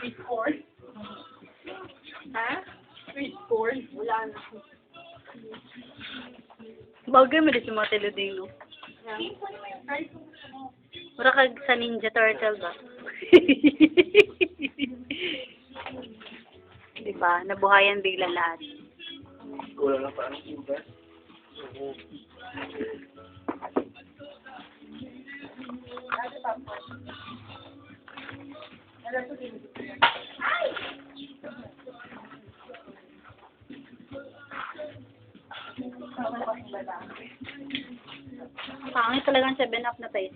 Sweet corn. Ha? Sweet corn? Wala na. Bagay mo din si mga teluding, no? Mura kag sa Ninja Turtle ba? Diba? Nabuhayan bigla lahat. Kulang na pa ang sugar. Pangit talaga ang 7-Up na tayo.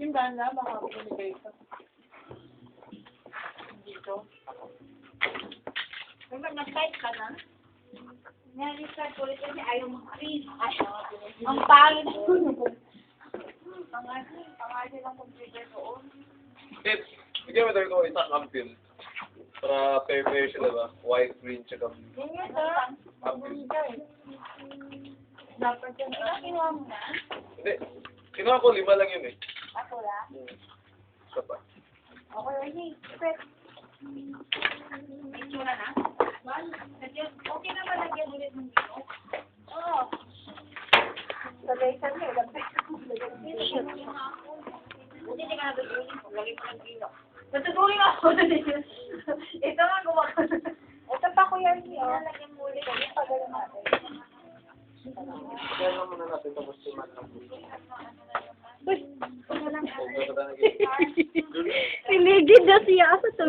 Yung ganda, baka pinigay ka. Dito. Nag-type ka na? Nag-start ulit kasi ayaw mag-freeze. Ang pangit. Pangasin lang computer doon. Tips, bigyan mo tayo ko isang ampil. Para fair siya, diba? White, green, tsaka blue. Yan yun, sir. Ampil. Dapat yun. Ikaw kinuha mo na? Hindi. Kinuha ko, 5 lang yun eh. Ako lang. Isa pa. Okay, okay. Pwede. May tsura na? Okay na ba lagyan ulit ng dito? Oo. Sagay-sagay. Buti hindi ka natutulin. Lagay ko ng kilo. Natutulin ako. Ito nga gumagano. Ito pa ko yan. Lagyan mo ulit. Pagalan natin. Kaya lang muna natin tapos tumat ng puso. Piligid na siya sa to.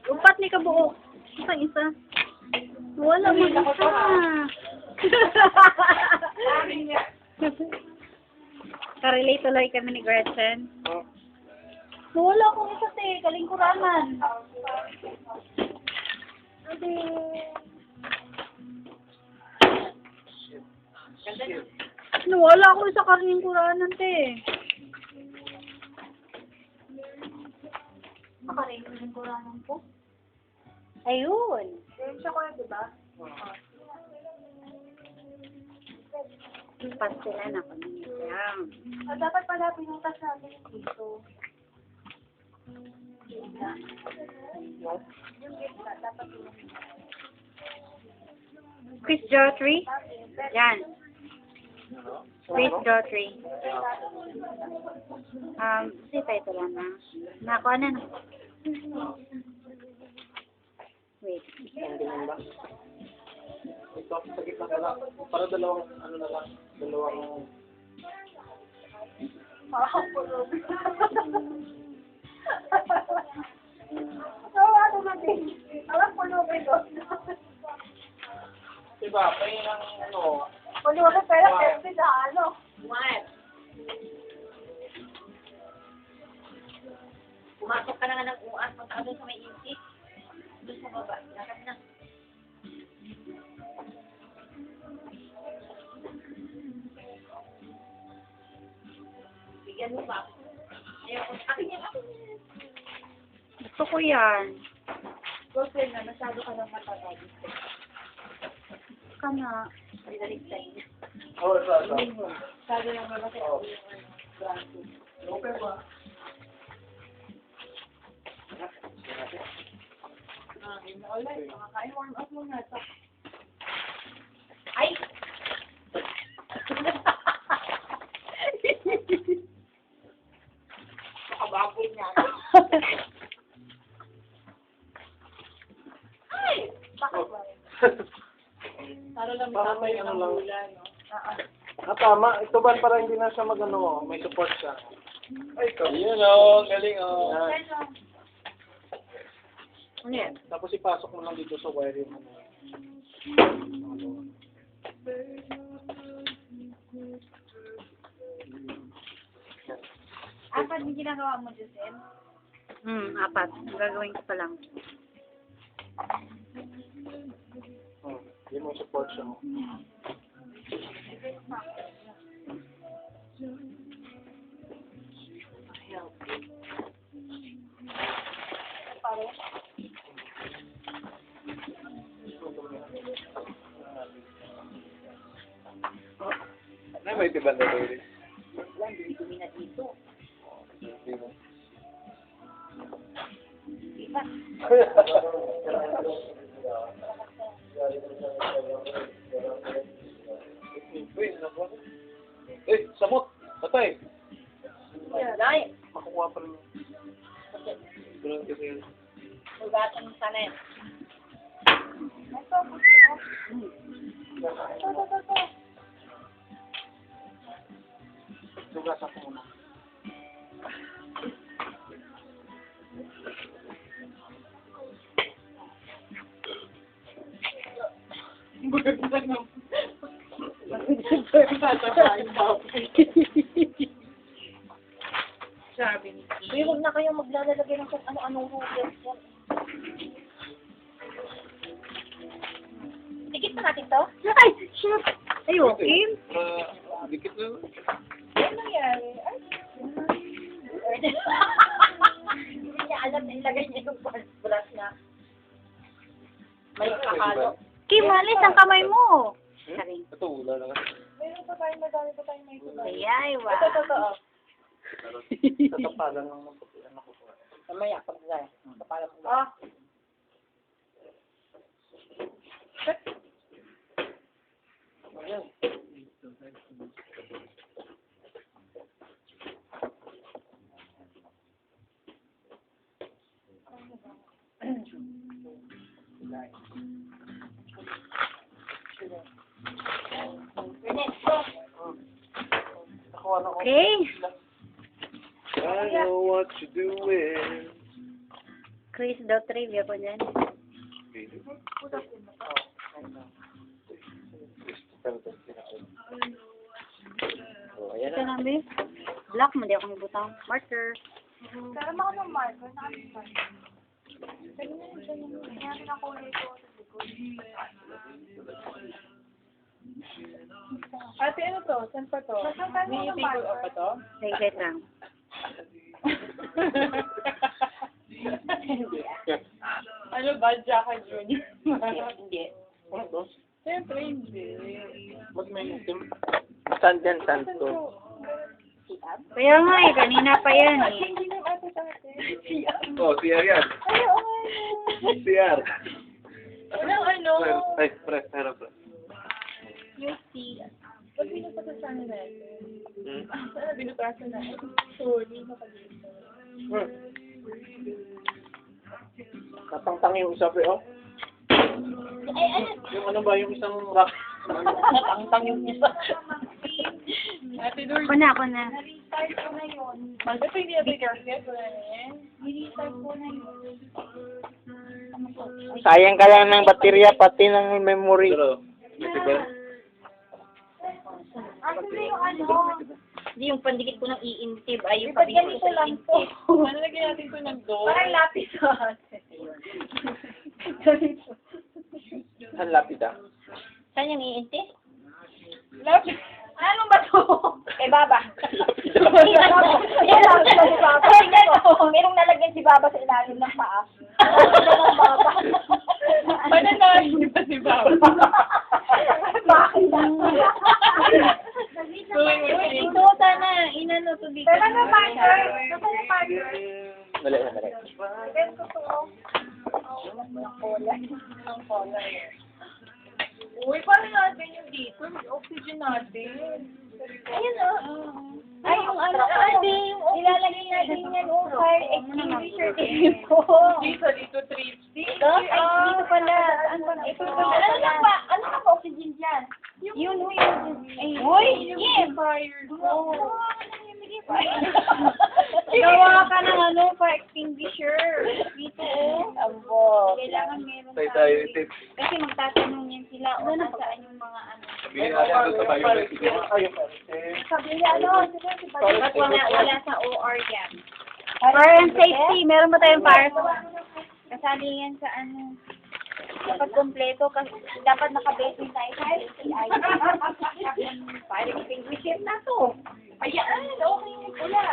Upat ni kabuok. Isang isa. Wala mo isa. Karelate tuloy kami ni Gretchen. Wala akong isa te. Kalingkuranan. Ate. Wala akong isa kalingkuranan te. Makarin yung kuranan ko. Ayun. Ayun siya ko yun, diba? Pastila na kami niya. Dapat pala pinutas natin dito. Yung gitna, dapat pinutas. Chris Jotry. Yan. Chris Jotry. Si ito lang na. Nakuha na. Wait. Ang ganyan ba? Ito, sa gitna ka lang. Para dalawang, ano na lang, dalawang... Makakulog. So, ano natin? Alam, kulogin doon. Diba, kaya ng ano... Kulogin, pero pwede na ano? What? Pumasok ka na nga ng uan, punta ka doon sa may intake. Doon sa baba, lakad na. Bigyan mo ba? Ayoko. Akin yan, akin yan. Gusto ko yan. Girlfriend na, masyado ka ng matagad. Ka na. Binaligtay niya. Oo, sa. Masyado lang naman kasi ako yung braso. Okay ba? Ulit, makakain warm up muna. Ay! Nakababoy niya. Ay! Bakit ba? Para lang Para may makakain ano ng lang. gula, no? Tama. Ito ba para hindi na siya mag-ano, may support siya. Ay, ikaw. Yun o, galing o. Ano yan? Tapos ipasok mo lang dito sa wire yung ano. Apat yung ginagawa mo, Giselle? Apat. Gagawin ko pa lang. Hindi mo support siya mo. Ano may tiban na rin? Dumi na dito. Eh, samot! Patay! Dahil, Makuha pa rin. Tulungan kasi yun. sugatan mo sana yan. Lugas ako muna. Sabi ni Uy, huwag na kayong maglalagay ng kung ano-anong rules yan. Dikit na natin to? Ay! Shit! Ay, okay. Dikit na. Ano nangyari? Ay, hindi niya alam na ilagay niya yung brush na. May kakalo. Kim, alis ang kamay mo. Sabi. Ito, wala na kasi. Meron pa tayo, madami pa tayo may tulad. Ayay, wow. Ito, totoo. Tatapalan lang ng puti. Ano ko po? Mamaya, pag gaya. Kapalan mo. Ah. Nakuha na ko. Okay. I know what you're doing. Chris daw trivia ko dyan. Oh, ayan Ito na. na, babe. Black mo, di ako may butang. Marker. Pero ako ng marker, nakalipan. Pwede na yun siya yung nangyari na kulay ko sa likod. Ate, ano to? Saan pa to? Saan pa May yung table marker? pa to? Wait lang. Ano ba, Jaka Junior? Hindi. Ano to? Siyempre, hindi. Ba't may itim? Saan yan? Saan to? Kaya nga eh, kanina pa yan eh. Hindi na ate sa atin. Oh, CR yan. Ay, oo nga. CR. Walang ano. Ay, press. Pero press. Yung C. Ba't binupatasan na natin? Hmm? Sana binupatasan na. Sorry, nakalimutan. Natangtang yung isa, pre, oh. Ay, ano? Yung ano ba, yung isang rock. Natangtang yung isa. Ate Dor, Ako na. Na-restart ko na yun. Magda pa hindi natin kasi wala na yan. Ni-restart ko na yun. Sayang ka lang ng baterya, pati ng memory. Pero, may ba? Ano na yung ano? Hindi yung pandikit ko ng iintib ay yung Ba't pandikit ko ganito sa lang to? iintib. Ano lagyan natin ito ng door? Parang lapis sa atin. Ang lapid, ah. Saan yung iintib? Lapis. Ano ba to? Kay Baba. Lapid, Yan lang si Baba. Ay, gano'n. Merong nalagyan si Baba sa ilalim ng paa. Ano ng Baba? Pananahin niyo pa si Baba. Bakit? Ito, sana, inano to dito. Pero na marker. Ito na marker. Dali. Then, totoo. Ang color. Uy, paano natin yung dito? Yung oxygen natin. Ayun o. Ay, yung ano, yung ilalagay natin yan, fire extinguisher dito. Dito, trips. Dito? Ay, dito pala. Ito pala. Ano na ba oxygen dyan? Yun. Uy, Kim! Fire. Gawa ka ng ano, fire extinguisher. Dito, Ambo. Kailangan meron Tayo tips. Kasi magtatanong yan sila, o nasaan yung mga ano. Sabihin natin doon sa bayo. Dapat wala sa OR yan. Fire and safety, meron ba tayong fire? Kasali yan sa ano. Dapat kompleto kasi dapat naka-basing tayo sa safety. Parang extinguisher na to. Ayan, okay na pula.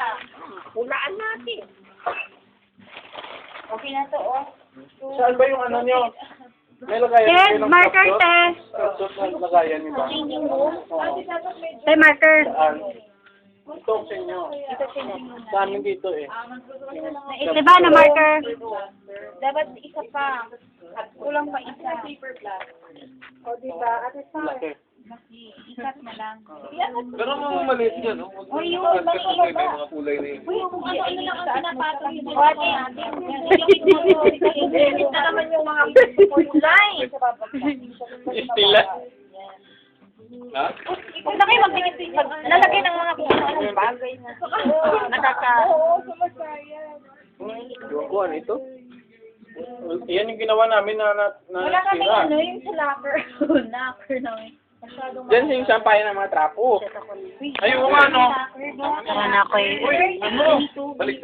Pulaan natin. Okay na to, oh. Saan ba yung ano nyo? May lagayan Yes, kayo ng marker kapsot? test. Kapsot na lagayan nyo ba? Changing room. Tay, marker. Saan? Ito sa inyo. Ito changing room Sa amin dito eh. Diba na marker? Dapat isa pa. Kulang pa isa. Laki. Isat na lang. Pero mga maliit yan, no? O yun, maliit ba? Mga kulay na yun. Uy, yung ano lang ang pinapatong yung body natin. Yung na naman yung mga kulay. Istila. Ha? Kung na kayo lalagay ng mga kung ano bagay na. Oo, sumasayang. Ewan ko, ano ito? Yan yung ginawa namin na Wala kami sira. ano, yung sa locker. Locker namin. Masyadong Diyan yung sampayan ng mga trapo. Ayun nga, no? Tara na ako eh. Uy, ano? Balik